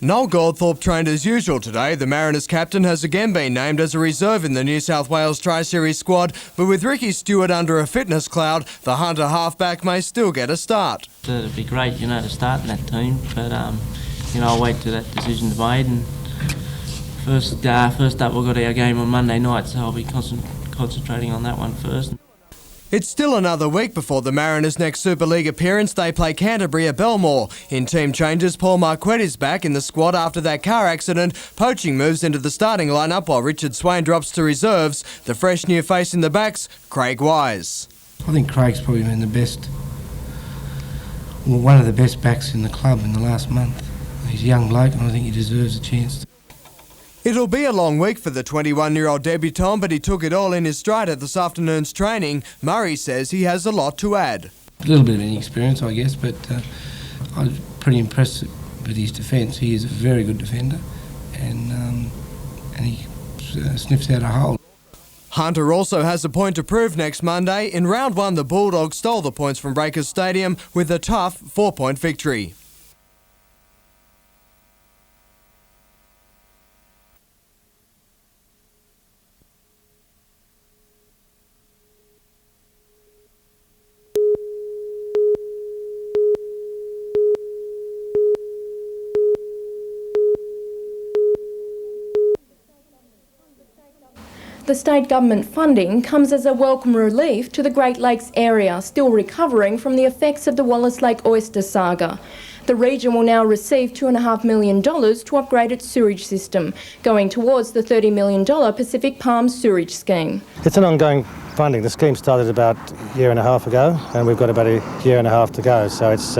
Noel Goldthorpe trained as usual today. The Mariners captain has again been named as a reserve in the New South Wales Tri-Series squad, but with Ricky Stewart under a fitness cloud, the Hunter halfback may still get a start. It'd be great, to start in that team, but I'll wait till that decision's made. And first up, we've got our game on Monday night, so I'll be concentrating on that one first. It's still another week before the Mariners' next Super League appearance. They play Canterbury at Belmore. In team changes, Paul Marquette is back in the squad after that car accident. Poaching moves into the starting lineup while Richard Swain drops to reserves. The fresh new face in the backs, Craig Wise. I think Craig's probably been one of the best backs in the club in the last month. He's a young bloke and I think he deserves a chance. It'll be a long week for the 21-year-old debutant, but he took it all in his stride at this afternoon's training. Murray says he has a lot to add. A little bit of inexperience, I guess, but I was pretty impressed with his defence. He is a very good defender, and he sniffs out a hole. Hunter also has a point to prove next Monday. In round one, the Bulldogs stole the points from Breakers Stadium with a tough 4-point victory. The state government funding comes as a welcome relief to the Great Lakes area, still recovering from the effects of the Wallace Lake oyster saga. The region will now receive $2.5 million to upgrade its sewage system, going towards the $30 million Pacific Palm sewage scheme. It's an ongoing funding. The scheme started about a year and a half ago, and we've got about a year and a half to go, so it's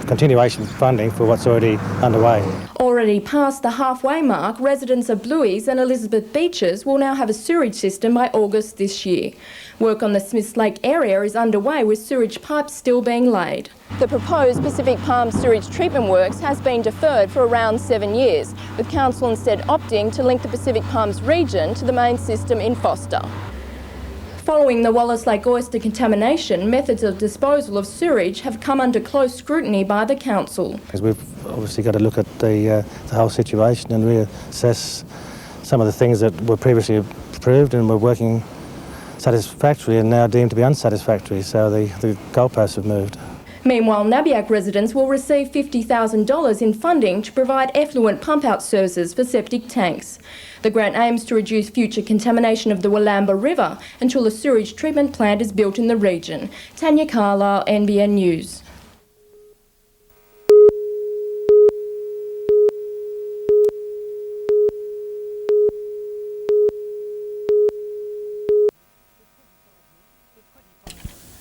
continuation funding for what's already underway. Already past the halfway mark, residents of Bluey's and Elizabeth Beaches will now have a sewage system by August this year. Work on the Smiths Lake area is underway with sewage pipes still being laid. The proposed Pacific Palm sewage treatment works has been deferred for around 7 years, with council instead opting to link the Pacific Palms region to the main system in Foster. Following the Wallace Lake oyster contamination, methods of disposal of sewage have come under close scrutiny by the council. Because we've obviously got to look at the whole situation and reassess some of the things that were previously approved and were working satisfactorily and now deemed to be unsatisfactory, so the goalposts have moved. Meanwhile, Nabiac residents will receive $50,000 in funding to provide effluent pump-out services for septic tanks. The grant aims to reduce future contamination of the Wallamba River until a sewage treatment plant is built in the region. Tanya Carlisle, NBN News.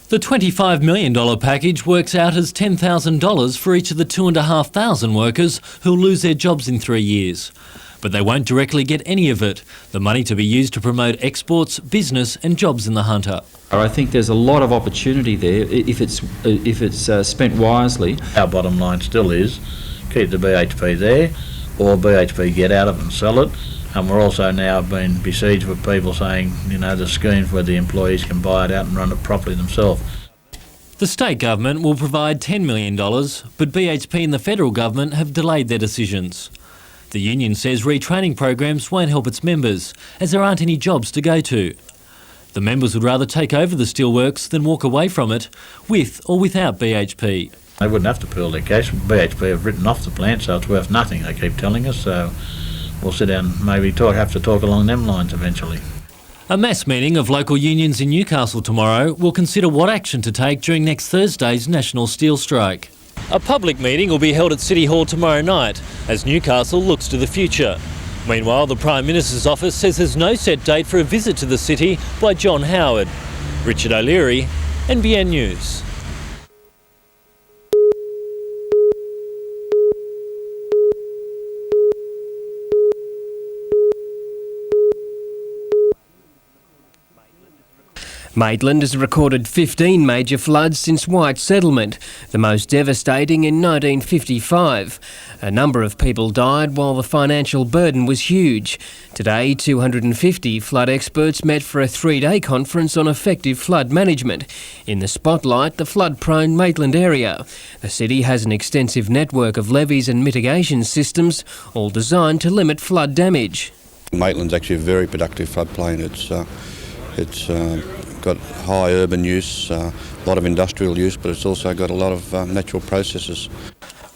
The $25 million package works out as $10,000 for each of the 2,500 workers who'll lose their jobs in 3 years. But they won't directly get any of it. The money to be used to promote exports, business and jobs in the Hunter. I think there's a lot of opportunity there if it's spent wisely. Our bottom line still is keep the BHP there, or BHP get out of it and sell it. And we're also now being besieged with people saying, the schemes where the employees can buy it out and run it properly themselves. The state government will provide $10 million, but BHP and the federal government have delayed their decisions. The union says retraining programs won't help its members, as there aren't any jobs to go to. The members would rather take over the steelworks than walk away from it, with or without BHP. They wouldn't have to pool their cash. BHP have written off the plant, so it's worth nothing, they keep telling us. So we'll sit down and maybe have to talk along them lines eventually. A mass meeting of local unions in Newcastle tomorrow will consider what action to take during next Thursday's national steel strike. A public meeting will be held at City Hall tomorrow night as Newcastle looks to the future. Meanwhile, the Prime Minister's office says there's no set date for a visit to the city by John Howard. Richard O'Leary, NBN News. Maitland has recorded 15 major floods since white settlement, the most devastating in 1955. A number of people died while the financial burden was huge. Today, 250 flood experts met for a 3-day conference on effective flood management. In the spotlight, the flood-prone Maitland area. The city has an extensive network of levees and mitigation systems, all designed to limit flood damage. Maitland's actually a very productive floodplain. It's got high urban use, a lot of industrial use, but it's also got a lot of natural processes.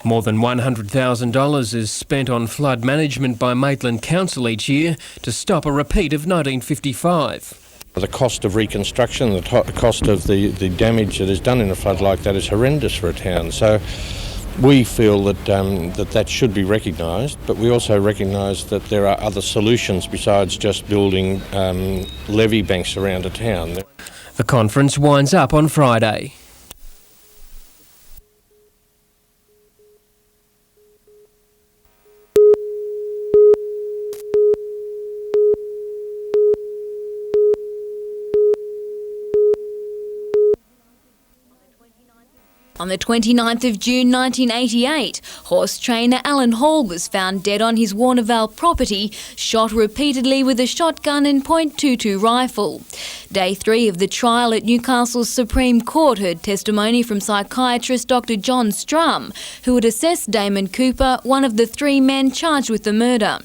More than $100,000 is spent on flood management by Maitland Council each year to stop a repeat of 1955. The cost of reconstruction, the cost of the damage that is done in a flood like that is horrendous for a town. So we feel that that should be recognised, but we also recognise that there are other solutions besides just building levee banks around a town. The conference winds up on Friday. On the 29th of June 1988, horse trainer Alan Hall was found dead on his Warnervale property, shot repeatedly with a shotgun and .22 rifle. Day 3 of the trial at Newcastle's Supreme Court heard testimony from psychiatrist Dr John Strum, who had assessed Damon Cooper, one of the 3 men charged with the murder.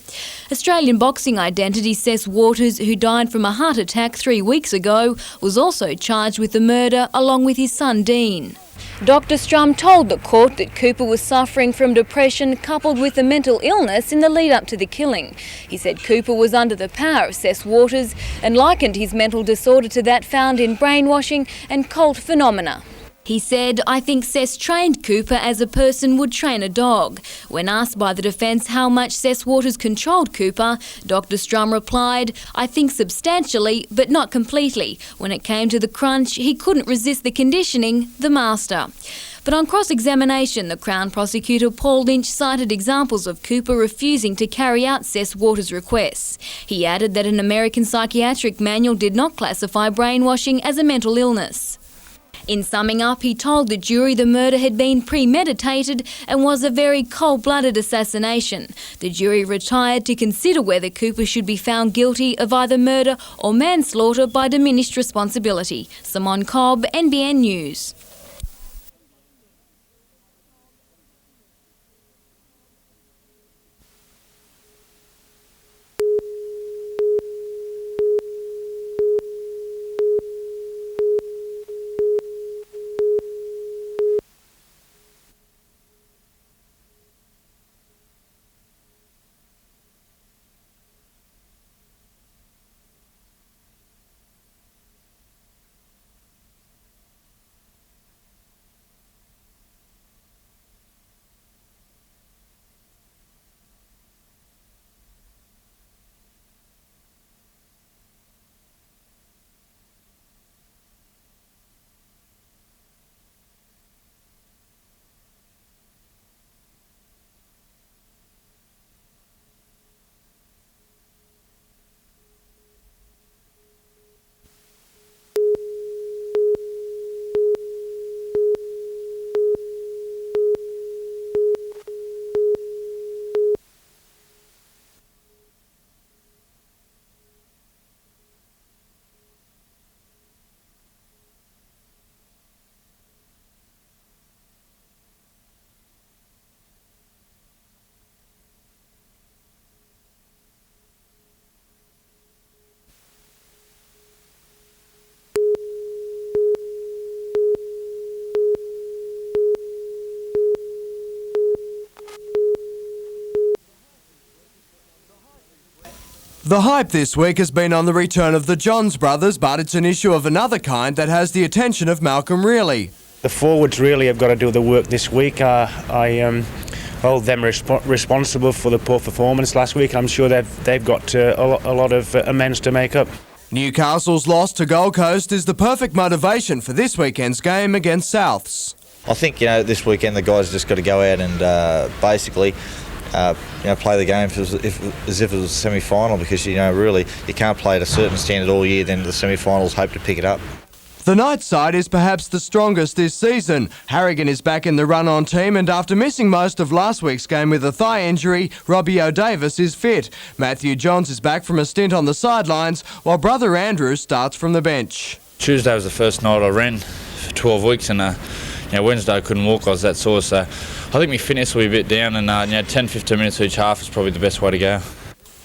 Australian boxing identity Seth Waters, who died from a heart attack 3 weeks ago, was also charged with the murder along with his son Dean. Dr Strum told the court that Cooper was suffering from depression coupled with a mental illness in the lead up to the killing. He said Cooper was under the power of Seth Waters and likened his mental disorder to that found in brainwashing and cult phenomena. He said, "I think Seth trained Cooper as a person would train a dog." When asked by the defence how much Seth Waters controlled Cooper, Dr Strum replied, "I think substantially, but not completely. When it came to the crunch, he couldn't resist the conditioning, the master." But on cross-examination, the Crown prosecutor Paul Lynch cited examples of Cooper refusing to carry out Seth Waters' requests. He added that an American psychiatric manual did not classify brainwashing as a mental illness. In summing up, he told the jury the murder had been premeditated and was a very cold-blooded assassination. The jury retired to consider whether Cooper should be found guilty of either murder or manslaughter by diminished responsibility. Simone Cobb, NBN News. The hype this week has been on the return of the Johns brothers, but it's an issue of another kind that has the attention of Malcolm Reilly. The forwards really have got to do the work this week. I hold them responsible for the poor performance last week. I'm sure they've got a lot of amends to make up. Newcastle's loss to Gold Coast is the perfect motivation for this weekend's game against Souths. I think, this weekend the guys just got to go out and basically play the game as if it was a semi-final, because really you can't play at a certain standard all year, then the semi-finals hope to pick it up. The Knights side is perhaps the strongest this season. Harrigan is back in the run-on team, and after missing most of last week's game with a thigh injury, Robbie O'Davis is fit. Matthew Johns is back from a stint on the sidelines, while brother Andrew starts from the bench. Tuesday was the first night I ran for 12 weeks, and Wednesday I couldn't walk, I was that sore, so I think my fitness will be a bit down, and 10-15 minutes each half is probably the best way to go.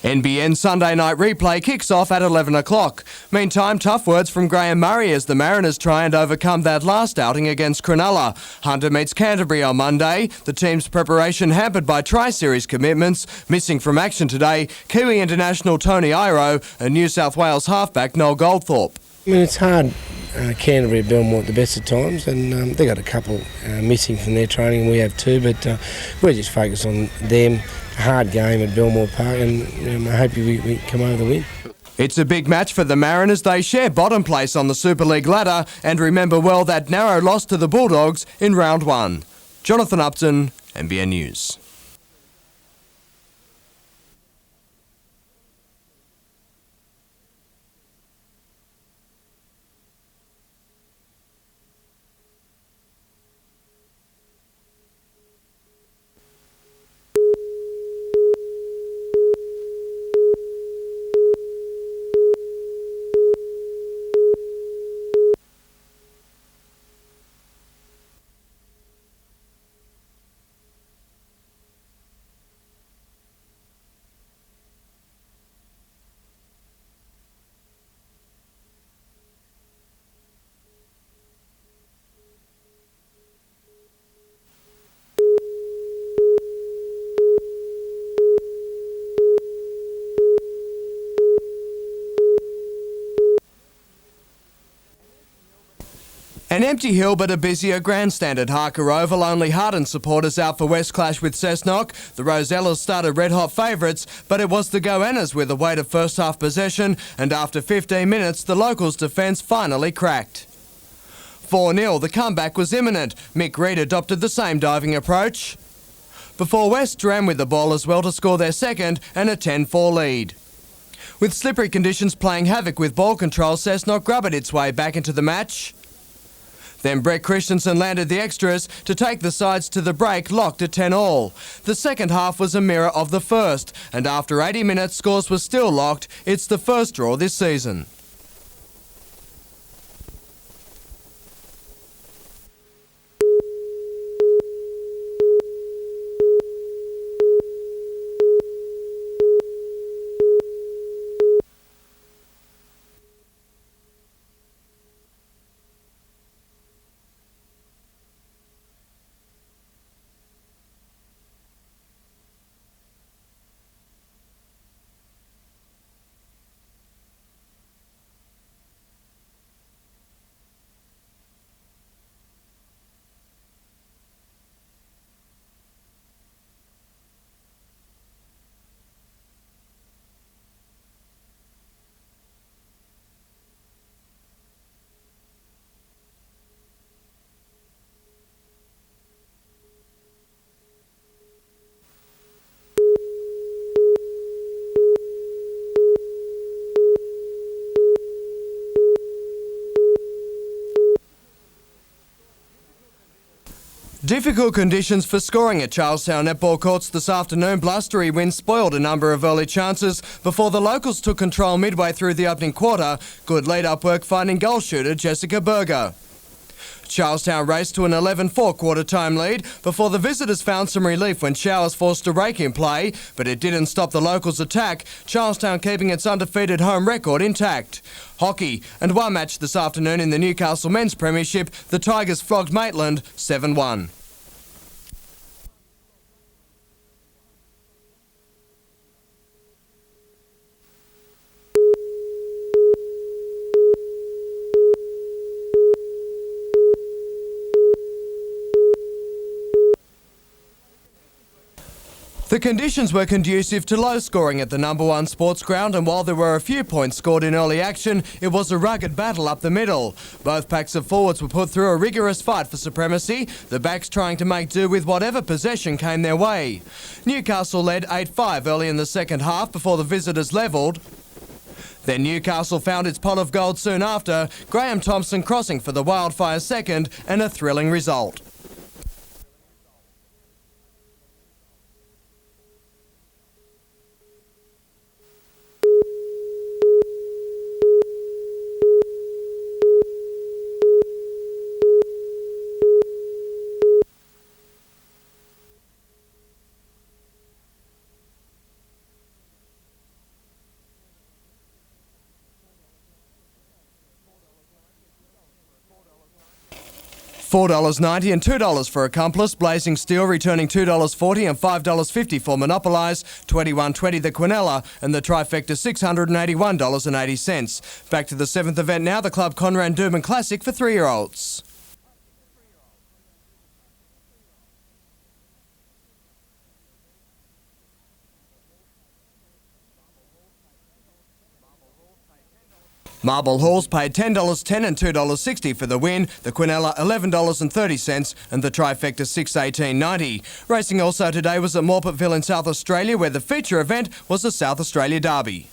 NBN Sunday night replay kicks off at 11 o'clock. Meantime, tough words from Graham Murray as the Mariners try and overcome that last outing against Cronulla. Hunter meets Canterbury on Monday. The team's preparation hampered by Tri-Series commitments. Missing from action today, Kiwi international Tony Iro and New South Wales halfback Noel Goldthorpe. I mean, it's hard. Canterbury at Belmore at the best of times, and they got a couple missing from their training. We have two, but we're just focused on them. A hard game at Belmore Park, and I hope we come over the win. It's a big match for the Mariners. They share bottom place on the Super League ladder and remember well that narrow loss to the Bulldogs in round one. Jonathan Upton, NBN News. An empty hill but a busier grandstand at Harker Oval. Only hardened supporters out for West Clash with Cessnock. The Rosellas started red-hot favourites, but it was the Goannas with the weight of first-half possession, and after 15 minutes, the locals' defence finally cracked. 4-0, the comeback was imminent. Mick Reid adopted the same diving approach before West ran with the ball as well to score their second and a 10-4 lead. With slippery conditions playing havoc with ball control, Cessnock grubbered its way back into the match. Then Brett Christensen landed the extras to take the sides to the break, locked at 10-all. The second half was a mirror of the first, and after 80 minutes, scores were still locked. It's the first draw this season. Difficult conditions for scoring at Charlestown netball courts this afternoon. Blustery winds spoiled a number of early chances before the locals took control midway through the opening quarter. Good lead-up work finding goal shooter Jessica Berger. Charlestown raced to an 11-4 quarter time lead before the visitors found some relief when showers forced a rake in play, but it didn't stop the locals' attack, Charlestown keeping its undefeated home record intact. Hockey, and one match this afternoon in the Newcastle Men's Premiership, the Tigers flogged Maitland 7-1. The conditions were conducive to low scoring at the number one sports ground, and while there were a few points scored in early action, it was a rugged battle up the middle. Both packs of forwards were put through a rigorous fight for supremacy, the backs trying to make do with whatever possession came their way. Newcastle led 8-5 early in the second half before the visitors levelled. Then Newcastle found its pot of gold soon after, Graham Thompson crossing for the Wildfires second, and a thrilling result. $4.90 and $2 for Accomplice, Blazing Steel returning $2.40 and $5.50 for Monopolise, $21.20 the Quinella, and the Trifecta $681.80. Back to the 7th event now, the Club Conran Durban Classic for 3-year-olds. Marble Halls paid $10.10 and $2.60 for the win, the Quinella $11.30 and the Trifecta $618.90. Racing also today was at Morpettville in South Australia, where the feature event was the South Australia Derby.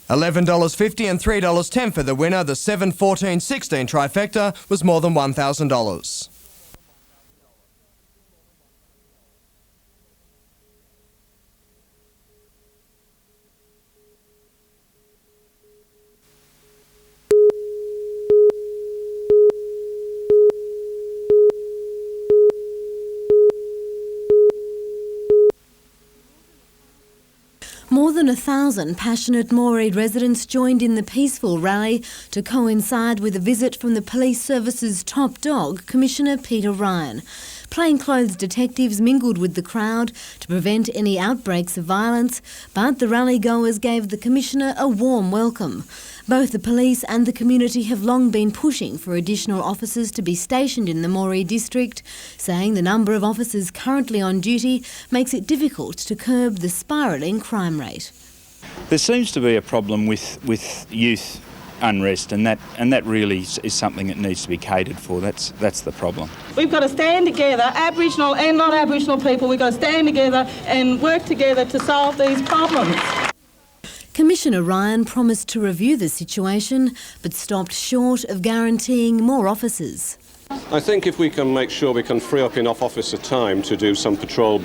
$11.50 and $3.10 for the winner. The 7, 14, 16 trifecta was more than $1,000. More than 1,000 passionate Moree residents joined in the peaceful rally to coincide with a visit from the Police Service's top dog, Commissioner Peter Ryan. Plainclothes detectives mingled with the crowd to prevent any outbreaks of violence, but the rally-goers gave the Commissioner a warm welcome. Both the police and the community have long been pushing for additional officers to be stationed in the Moree district, saying the number of officers currently on duty makes it difficult to curb the spiralling crime rate. There seems to be a problem with youth unrest, and that really is something that needs to be catered for. That's the problem. We've got to stand together, Aboriginal and non-Aboriginal people. We've got to stand together and work together to solve these problems. Commissioner Ryan promised to review the situation, but stopped short of guaranteeing more officers. I think if we can make sure we can free up enough officer time to do some patrol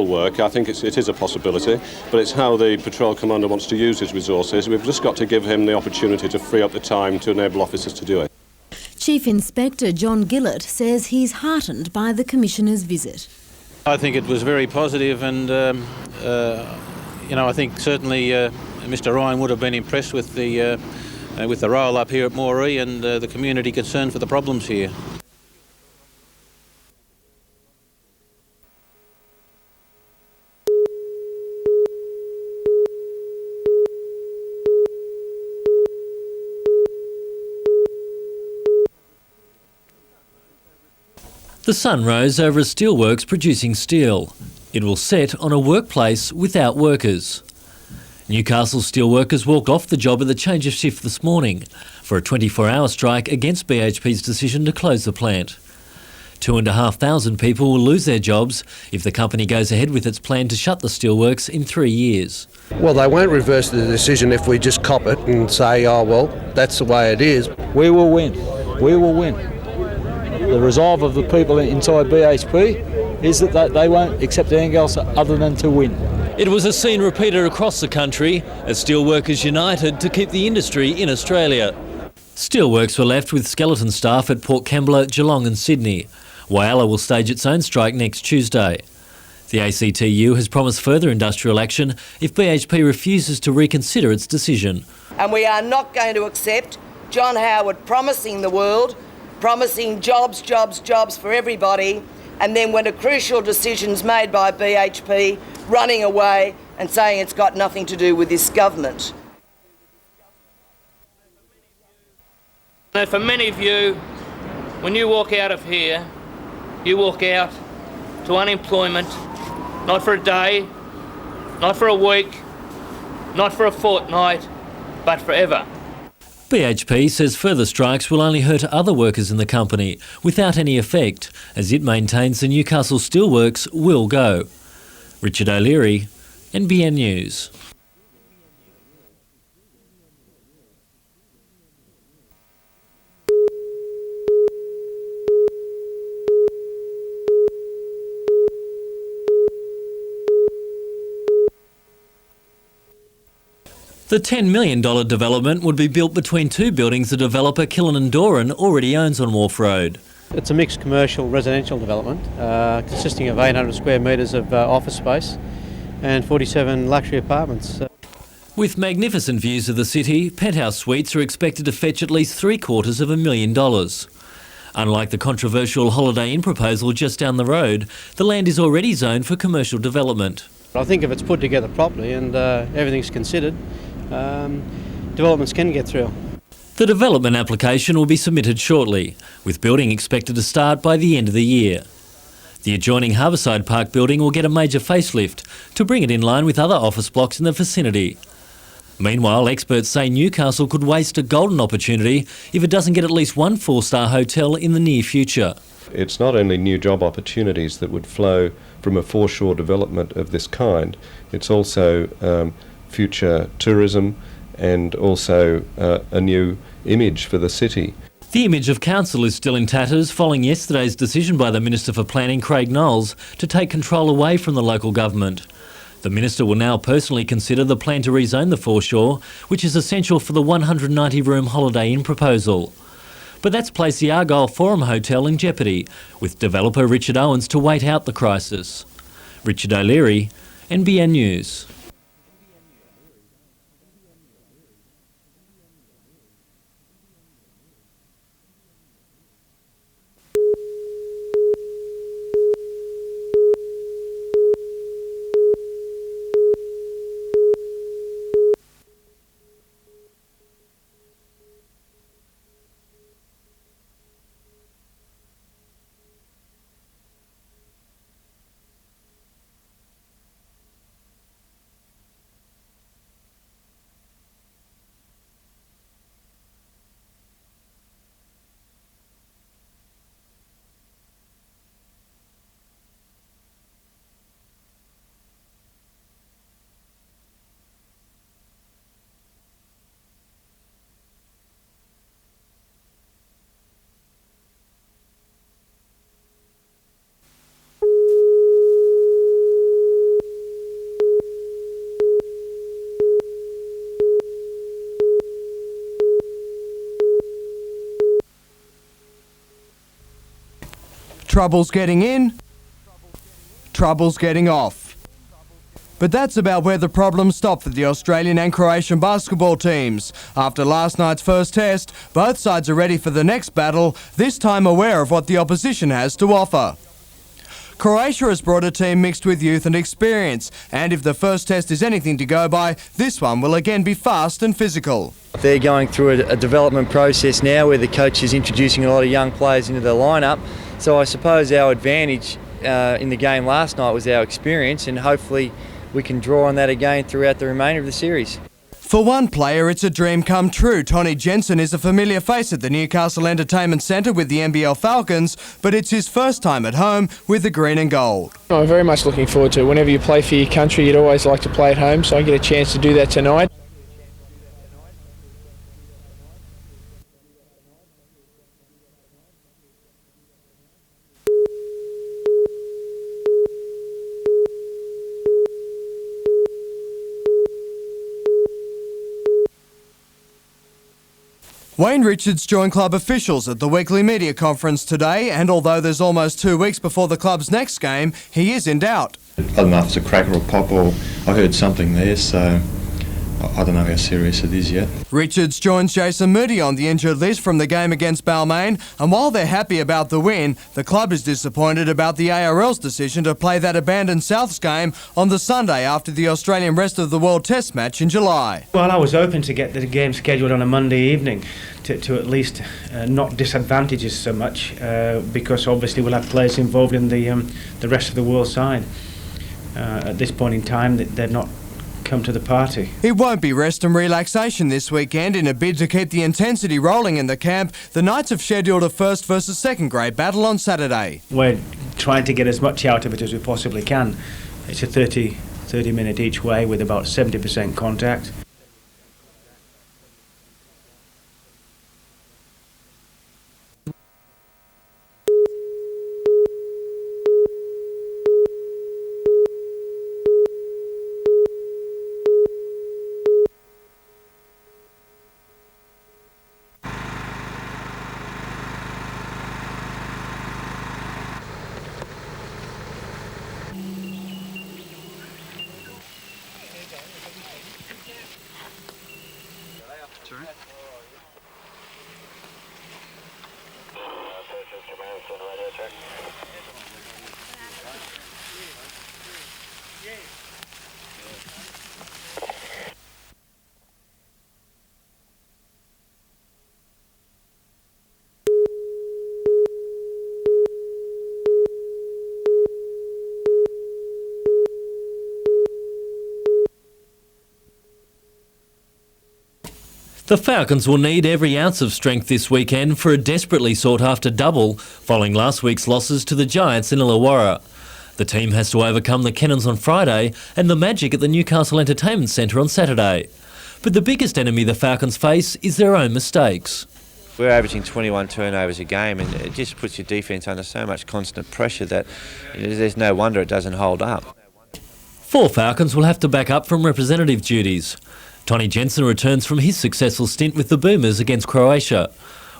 work, I think it is a possibility, but it's how the patrol commander wants to use his resources. We've just got to give him the opportunity to free up the time to enable officers to do it. Chief Inspector John Gillett says he's heartened by the Commissioner's visit. I think it was very positive, and I think certainly Mr Ryan would have been impressed with the roll up here at Moree and the community concerned for the problems here. The sun rose over a steelworks producing steel. It will set on a workplace without workers. Newcastle steelworkers walked off the job at the change of shift this morning for a 24-hour strike against BHP's decision to close the plant. 2,500 people will lose their jobs if the company goes ahead with its plan to shut the steelworks in 3 years. Well, they won't reverse the decision if we just cop it and say, oh, well, that's the way it is. We will win. We will win. The resolve of the people inside BHP is that they won't accept anything else other than to win. It was a scene repeated across the country as steelworkers united to keep the industry in Australia. Steelworks were left with skeleton staff at Port Kembla, Geelong and Sydney. Whyalla will stage its own strike next Tuesday. The ACTU has promised further industrial action if BHP refuses to reconsider its decision. And we are not going to accept John Howard promising the world, promising jobs, jobs, jobs for everybody, and then when a crucial decision's made by BHP, running away and saying it's got nothing to do with this government. And for many of you, when you walk out of here, you walk out to unemployment, not for a day, not for a week, not for a fortnight, but forever. BHP says further strikes will only hurt other workers in the company without any effect, as it maintains the Newcastle Steelworks will go. Richard O'Leary, NBN News. The $10 million development would be built between two buildings the developer Killen & Doran already owns on Wharf Road. It's a mixed commercial residential development consisting of 800 square metres of office space and 47 luxury apartments. With magnificent views of the city, penthouse suites are expected to fetch at least $750,000. Unlike the controversial Holiday Inn proposal just down the road, the land is already zoned for commercial development. I think if it's put together properly and everything's considered, developments can get through. The development application will be submitted shortly, with building expected to start by the end of the year. The adjoining Harbourside Park building will get a major facelift to bring it in line with other office blocks in the vicinity. Meanwhile, experts say Newcastle could waste a golden opportunity if it doesn't get at least one four-star hotel in the near future. It's not only new job opportunities that would flow from a foreshore development of this kind, it's also future tourism and also a new image for the city. The image of council is still in tatters following yesterday's decision by the Minister for Planning, Craig Knowles, to take control away from the local government. The Minister will now personally consider the plan to rezone the foreshore, which is essential for the 190-room Holiday Inn proposal. But that's placed the Argyle Forum Hotel in jeopardy, with developer Richard Owens to wait out the crisis. Richard O'Leary, NBN News. Troubles getting in, troubles getting off. But that's about where the problems stop for the Australian and Croatian basketball teams. After last night's first test, both sides are ready for the next battle, this time aware of what the opposition has to offer. Croatia has brought a team mixed with youth and experience, and if the first test is anything to go by, this one will again be fast and physical. They're going through a development process now where the coach is introducing a lot of young players into the lineup. So I suppose our advantage in the game last night was our experience, and hopefully we can draw on that again throughout the remainder of the series. For one player, it's a dream come true. Tony Jensen is a familiar face at the Newcastle Entertainment Centre with the NBL Falcons, but it's his first time at home with the green and gold. I'm very much looking forward to it. Whenever you play for your country, you'd always like to play at home, so I get a chance to do that tonight. Wayne Richards joined club officials at the weekly media conference today, and although there's almost 2 weeks before the club's next game, he is in doubt. I don't know if it's a cracker or pop, or I heard something there, so I don't know how serious it is yet. Richards joins Jason Moody on the injured list from the game against Balmain, and while they're happy about the win, the club is disappointed about the ARL's decision to play that abandoned Souths game on the Sunday after the Australian Rest of the World Test match in July. Well, I was hoping to get the game scheduled on a Monday evening to at least not disadvantage us so much, because obviously we'll have players involved in the Rest of the World side. At this point in time, they're not come to the party. It won't be rest and relaxation this weekend. In a bid to keep the intensity rolling in the camp, the Knights have scheduled a first versus second grade battle on Saturday. We're trying to get as much out of it as we possibly can. It's a 30 minute each way with about 70% contact. The Falcons will need every ounce of strength this weekend for a desperately sought-after double following last week's losses to the Giants in Illawarra. The team has to overcome the Cannons on Friday and the Magic at the Newcastle Entertainment Centre on Saturday. But the biggest enemy the Falcons face is their own mistakes. We're averaging 21 turnovers a game, and it just puts your defence under so much constant pressure that there's no wonder it doesn't hold up. 4 Falcons will have to back up from representative duties. Tony Jensen returns from his successful stint with the Boomers against Croatia,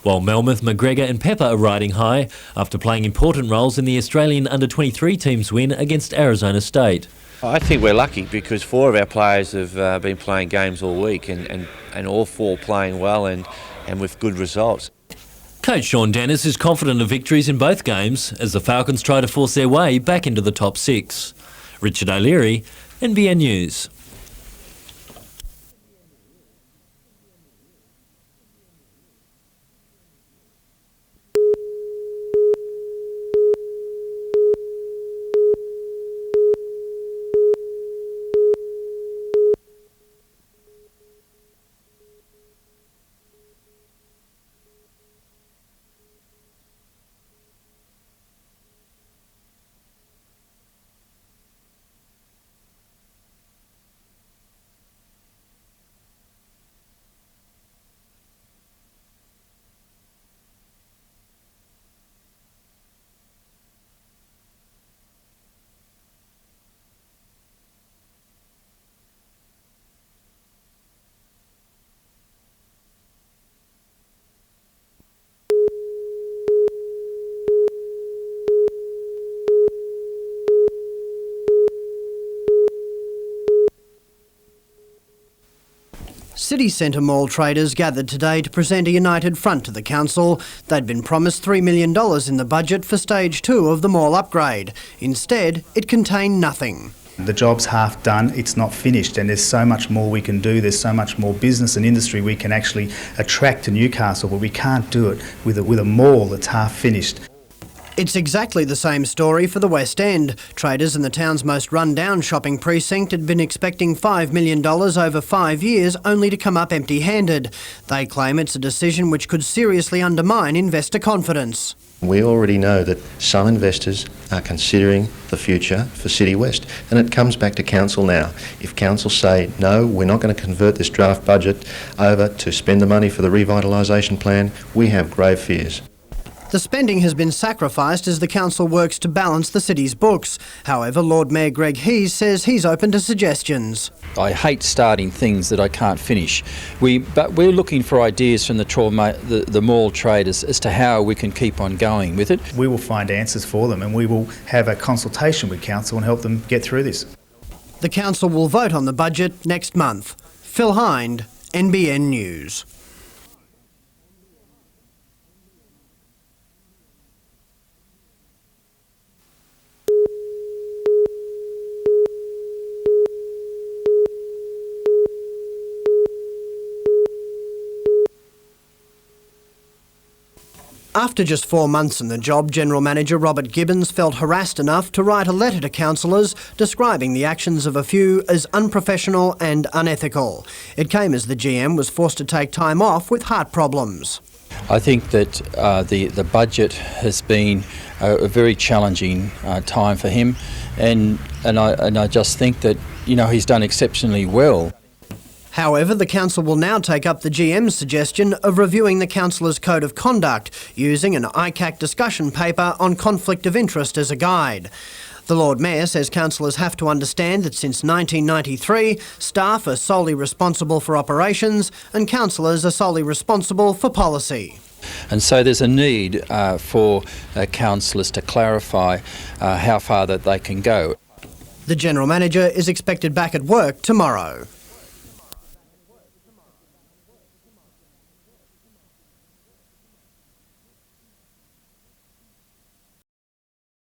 while Melmoth, McGregor and Pepper are riding high after playing important roles in the Australian under-23 team's win against Arizona State. I think we're lucky because 4 of our players have been playing games all week and all 4 playing well and with good results. Coach Sean Dennis is confident of victories in both games as the Falcons try to force their way back into the top 6. Richard O'Leary, NBN News. City Centre Mall traders gathered today to present a united front to the council. They'd been promised $3 million in the budget for stage 2 of the mall upgrade. Instead, it contained nothing. The job's half done, it's not finished, and there's so much more we can do. There's so much more business and industry we can actually attract to Newcastle, but we can't do it with a mall that's half finished. It's exactly the same story for the West End. Traders in the town's most run-down shopping precinct had been expecting $5 million over 5 years, only to come up empty-handed. They claim it's a decision which could seriously undermine investor confidence. We already know that some investors are considering the future for City West, and it comes back to council now. If council say, no, we're not going to convert this draft budget over to spend the money for the revitalisation plan, we have grave fears. The spending has been sacrificed as the council works to balance the city's books. However, Lord Mayor Greg Hees says he's open to suggestions. I hate starting things that I can't finish. But we're looking for ideas from the mall traders as to how we can keep on going with it. We will find answers for them, and we will have a consultation with council and help them get through this. The council will vote on the budget next month. Phil Hind, NBN News. After just 4 months in the job, General Manager Robert Gibbons felt harassed enough to write a letter to councillors describing the actions of a few as unprofessional and unethical. It came as the GM was forced to take time off with heart problems. I think that the budget has been a very challenging time for him, and I just think that, you know, he's done exceptionally well. However, the council will now take up the GM's suggestion of reviewing the councillor's code of conduct using an ICAC discussion paper on conflict of interest as a guide. The Lord Mayor says councillors have to understand that since 1993, staff are solely responsible for operations and councillors are solely responsible for policy. And so there's a need for councillors to clarify how far that they can go. The General Manager is expected back at work tomorrow.